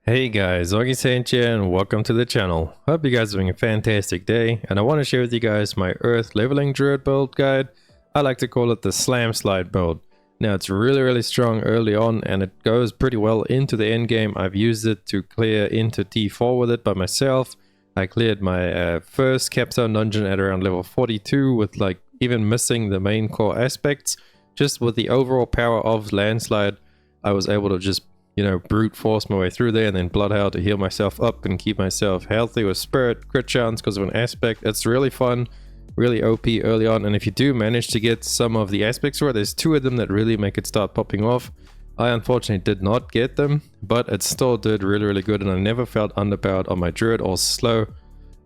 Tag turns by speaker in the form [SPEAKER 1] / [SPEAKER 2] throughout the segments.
[SPEAKER 1] Hey guys, Augiesaint here and welcome to the channel. Hope you guys are having a fantastic day, and I want to share with you guys my Earth Leveling Druid build guide. I like to call it the SLAMSLIDE build. Now it's really strong early on and it goes pretty well into the end game. I've used it to clear into T4 with it by myself. I cleared my first CAPSTONE dungeon at around level 42 with like even missing the main core aspects. Just with the overall power of Landslide, I was able to just brute force my way through there and then Bloodhound to heal myself up and keep myself healthy with spirit, crit chance because of an aspect. It's really fun, really OP early on, and if you do manage to get some of the aspects for it, there's two of them that really make it start popping off. I unfortunately did not get them, but it still did really good, and I never felt underpowered on my druid or slow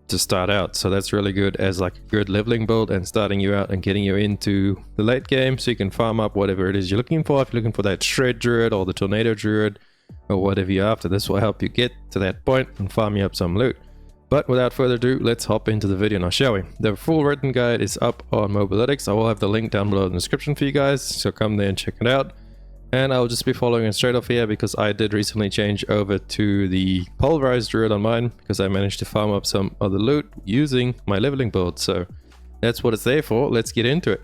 [SPEAKER 1] to start out. So that's really good as like a good leveling build and starting you out and getting you into the late game so you can farm up whatever it is you're looking for. If you're looking for that shred druid or the tornado druid or whatever you're after, this will help you get to that point and farm you up some loot. But without further ado, let's hop into the video now, shall we? The full written guide is up on Mobalytics. I will have the link down below in the description for you guys, so come there and check it out. And I'll just be following it straight off here because I did recently change over to the pulverized druid on mine because I managed to farm up some other loot using my leveling build. So that's what it's there for. Let's get into it.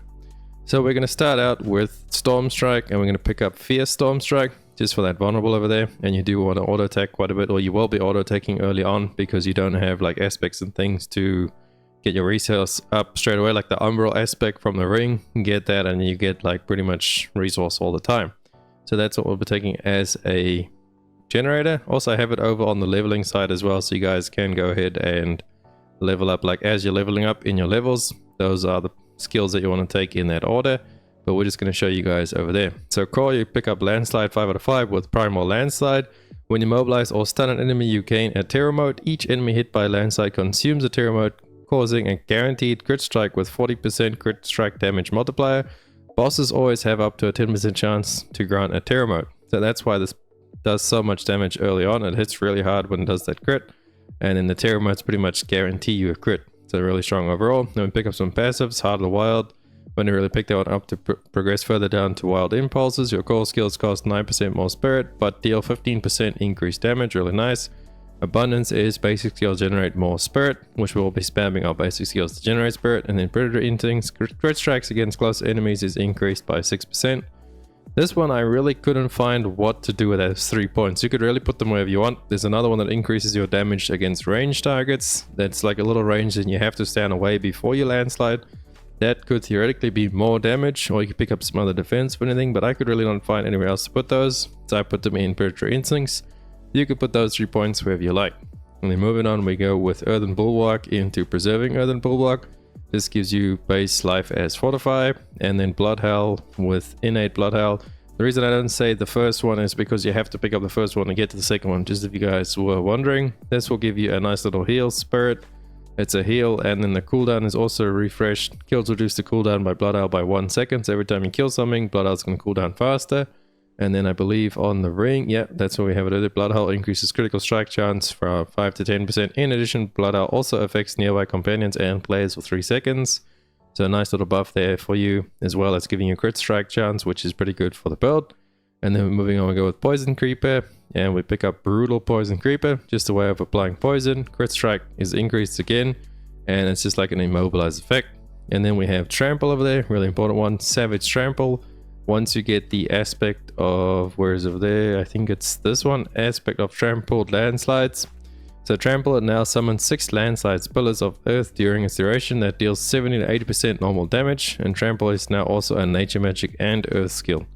[SPEAKER 1] So we're going to start out with Storm Strike, and we're going to pick up Fierce Storm Strike just for that vulnerable over there. And you do want to auto attack quite a bit, or you will be auto attacking early on because you don't have like aspects and things to get your resource up straight away, like the umbral aspect from the ring. You get that and you get like pretty much resource all the time. So that's what we'll be taking as a generator. Also I have it over on the leveling side as well, so you guys can go ahead and level up like as you're leveling up in your levels. Those are the skills that you want to take in that order, but we're just going to show you guys over there. So core, you pick up Landslide 5 out of 5 with Primal Landslide. When you mobilize or stun an enemy, you gain a terror mode. Each enemy hit by Landslide consumes a terror mode, causing a guaranteed crit strike with 40% crit strike damage multiplier. Bosses always have up to a 10% chance to grant a terror mode. So that's why this does so much damage early on. It hits really hard when it does that crit. And in the terror modes pretty much guarantee you a crit. So really strong overall. Then we pick up some passives, Heart of the Wild. When you really pick that one up to progress further down to Wild Impulses, your core skills cost 9% more spirit, but deal 15% increased damage, really nice. Abundance is basic skills generate more spirit, which we'll be spamming our basic skills to generate spirit. And then Predator Instincts, crit strikes against close enemies is increased by 6%. This one I really couldn't find what to do with those 3 points. You could really put them wherever you want. There's another one that increases your damage against ranged targets. That's like a little range and you have to stand away before you landslide. That could theoretically be more damage, or you could pick up some other defense for anything, but I could really not find anywhere else to put those. So I put them in Predator Instincts. You could put those 3 points wherever you like. And then moving on, we go with Earthen Bulwark into Preserving Earthen Bulwark. This gives you base life as Fortify, and then Blood Howl with Innate Blood Howl. The reason I don't say the first one is because you have to pick up the first one to get to the second one, just if you guys were wondering. This will give you a nice little heal spirit. It's a heal, and then the cooldown is also refreshed. Kills reduce the cooldown by Blood Howl by 1 second. So every time you kill something, Blood Howl's going to cool down faster. And then I believe on the ring, yeah, that's where we have it. Blood Howl increases critical strike chance from 5 to 10%. In addition, Blood Howl also affects nearby companions and players for 3 seconds. So a nice little buff there for you, as well as giving you crit strike chance, which is pretty good for the build. And then moving on, we go with Poison Creeper, and we pick up Brutal Poison Creeper, just a way of applying poison. Crit strike is increased again, and it's just like an immobilize effect. And then we have Trample over there, really important one, Savage Trample. Once you get the aspect of, where is it over there? I think it's this one, aspect of Trampled Landslides. So Trample it now summons 6 landslides, pillars of earth during its duration that deals 70 to 80% normal damage. And Trample is now also a nature magic and earth skill.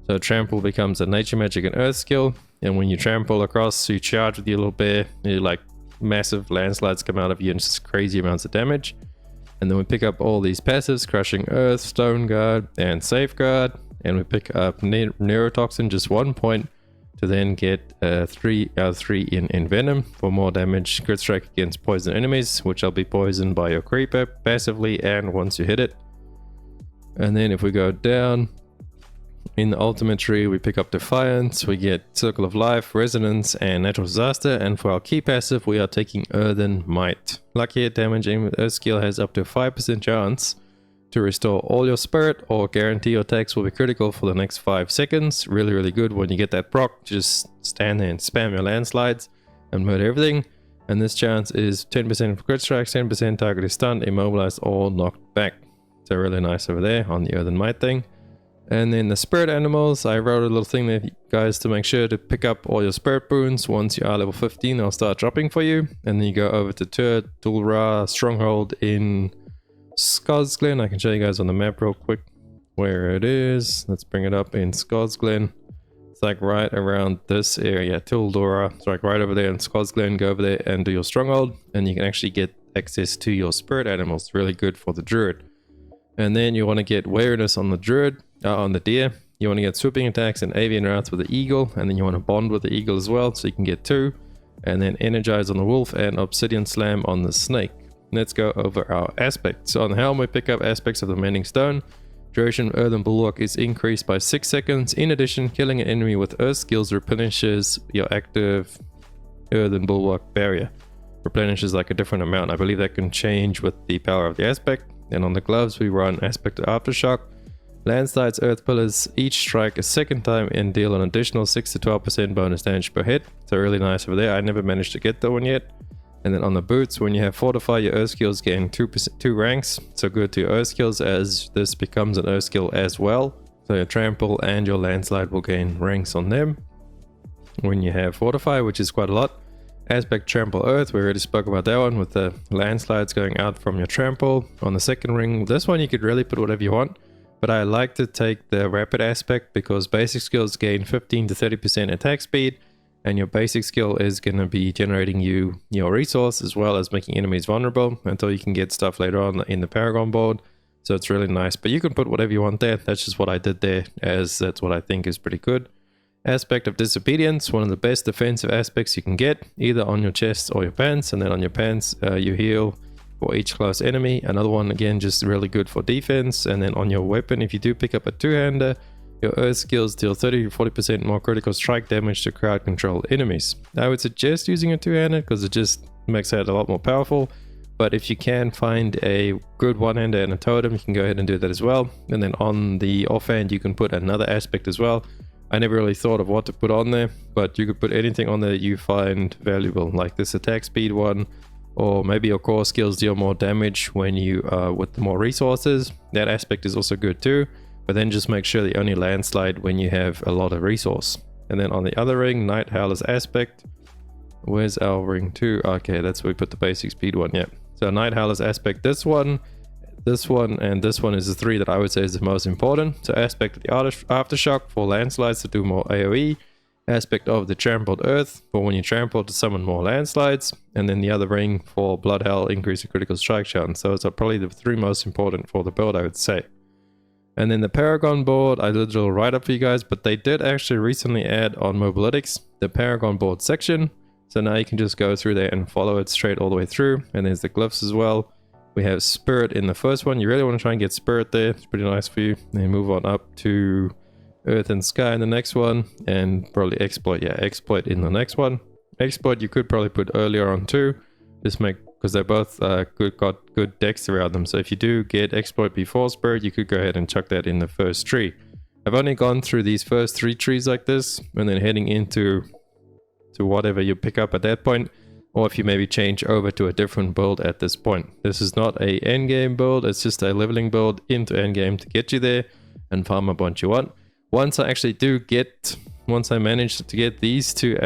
[SPEAKER 1] So Trample becomes a nature magic and earth skill. And when you trample across, you charge with your little bear, you like massive landslides come out of you and just crazy amounts of damage. And then we pick up all these passives, Crushing Earth, Stone Guard, and Safeguard. And we pick up Neurotoxin, just 1 point, to then get 3 out of 3 in Venom for more damage. Crit strike against poison enemies, which will be poisoned by your creeper passively and once you hit it. And then if we go down, in the ultimate tree, we pick up Defiance, we get Circle of Life, Resonance, and Natural Disaster, and for our key passive, we are taking Earthen Might. Lucky hit damage aim with Earth skill has up to 5% chance to restore all your spirit or guarantee your attacks will be critical for the next 5 seconds. Really, really good when you get that proc. Just stand there and spam your landslides and murder everything. And this chance is 10% for crit strikes, 10% target is stunned, immobilized, or knocked back. So really nice over there on the Earthen Might thing. And then the spirit animals, I wrote a little thing there, guys, to make sure to pick up all your spirit boons. Once you are level 15, they'll start dropping for you. And then you go over to Tur, Tulra, Stronghold in Scosglen. I can show you guys on the map real quick where it is. Let's bring it up in Scosglen. It's like right around this area, Tildora. It's like right over there in Scosglen. Go over there and do your Stronghold. And you can actually get access to your spirit animals. Really good for the Druid. And then you want to get wariness on the Druid. On the deer, you want to get swooping attacks and avian routes with the eagle, and then you want to bond with the eagle as well, so you can get 2, and then energize on the wolf and obsidian slam on the snake. Let's go over our aspects. So on the helm, we pick up aspects of the mending stone. Duration of earthen bulwark is increased by 6 seconds. In addition, killing an enemy with earth skills replenishes your active earthen bulwark barrier. Replenishes like a different amount. I believe that can change with the power of the aspect. And on the gloves, we run aspect of aftershock. Landslides, earth pillars, each strike a second time and deal an additional 6 to 12% bonus damage per hit. So really nice over there. I never managed to get that one yet. And then on the boots, when you have fortify, your earth skills gain 2 ranks. So good to your earth skills, as this becomes an earth skill as well. So your trample and your landslide will gain ranks on them. When you have fortify, which is quite a lot. Aspect trample earth, we already spoke about that one with the landslides going out from your trample. On the second ring, this one you could really put whatever you want. But I like to take the rapid aspect because basic skills gain 15 to 30% attack speed, and your basic skill is going to be generating you your resource as well as making enemies vulnerable until you can get stuff later on in the Paragon board. So it's really nice, but you can put whatever you want there. That's just what I did there, as that's what I think is pretty good. Aspect of disobedience, one of the best defensive aspects you can get, either on your chest or your pants. And then on your pants you heal for each close enemy. Another one, again, just really good for defense. And then on your weapon, if you do pick up a two-hander, your earth skills deal 30 to 40% more critical strike damage to crowd control enemies. I would suggest using a two-hander because it just makes that a lot more powerful. But if you can find a good one-hander and a totem, you can go ahead and do that as well. And then on the offhand, you can put another aspect as well. I never really thought of what to put on there, but you could put anything on there you find valuable, like this attack speed one. Or maybe your core skills deal more damage when you with more resources. That aspect is also good too. But then just make sure that you only landslide when you have a lot of resource. And then on the other ring, Night Howler's aspect. Where's our ring 2? Okay, that's where we put the basic speed one. Yeah. So Night Howler's aspect, this one, and this one is the 3 that I would say is the most important. So aspect of the aftershock for landslides to do more AoE. Aspect of the trampled earth for when you trample to summon more landslides, and then the other ring for blood hell, increase the critical strike chance. So it's probably the 3 most important for the build, I would say. And then the Paragon board, I did a little write up for you guys, but they did actually recently add on Mobilytics the Paragon board section. So now you can just go through there and follow it straight all the way through. And there's the glyphs as well. We have spirit in the first one. You really want to try and get spirit there. It's pretty nice for you. Then move on up to earth and sky in the next one, and probably exploit. Yeah, exploit in the next one. Exploit you could probably put earlier on too, just make, because they're both got good decks around them. So if you do get exploit before spirit, you could go ahead and chuck that in the first tree. I've only gone through these first 3 trees like this, and then heading into whatever you pick up at that point, or if you maybe change over to a different build at this point. This is not a endgame build, it's just a leveling build into endgame to get you there and farm a bunch you want. Once I manage to get these 2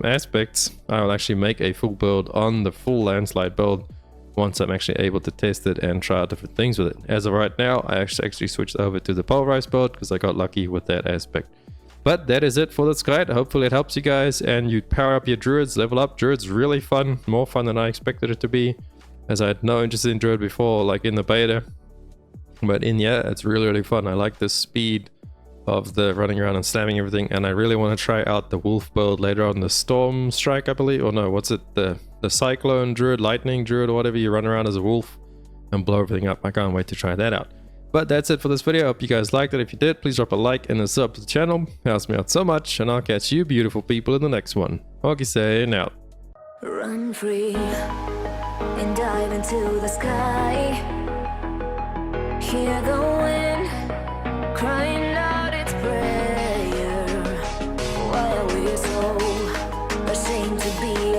[SPEAKER 1] aspects, I will actually make a full build on the full landslide build once I'm actually able to test it and try out different things with it. As of right now, I actually switched over to the pulverized build because I got lucky with that aspect. But that is it for this guide. Hopefully it helps you guys and you power up your druids, level up. Druid's really fun, more fun than I expected it to be, as I had no interest in druid before, like in the beta. But it's really fun. I like the speed of the running around and slamming everything, and I really want to try out the wolf build later on, the storm strike, I believe, or no, what's it, the cyclone druid, lightning druid, or whatever. You run around as a wolf and blow everything up. I can't wait to try that out. But that's it for this video. I hope you guys liked it. If you did, please drop a like and a sub to the channel. It helps me out so much, and I'll catch you beautiful people in the next one. Augiesaint out.
[SPEAKER 2] Run free and dive into the sky. Hear the wind crying out its prayer. Why are we so ashamed to be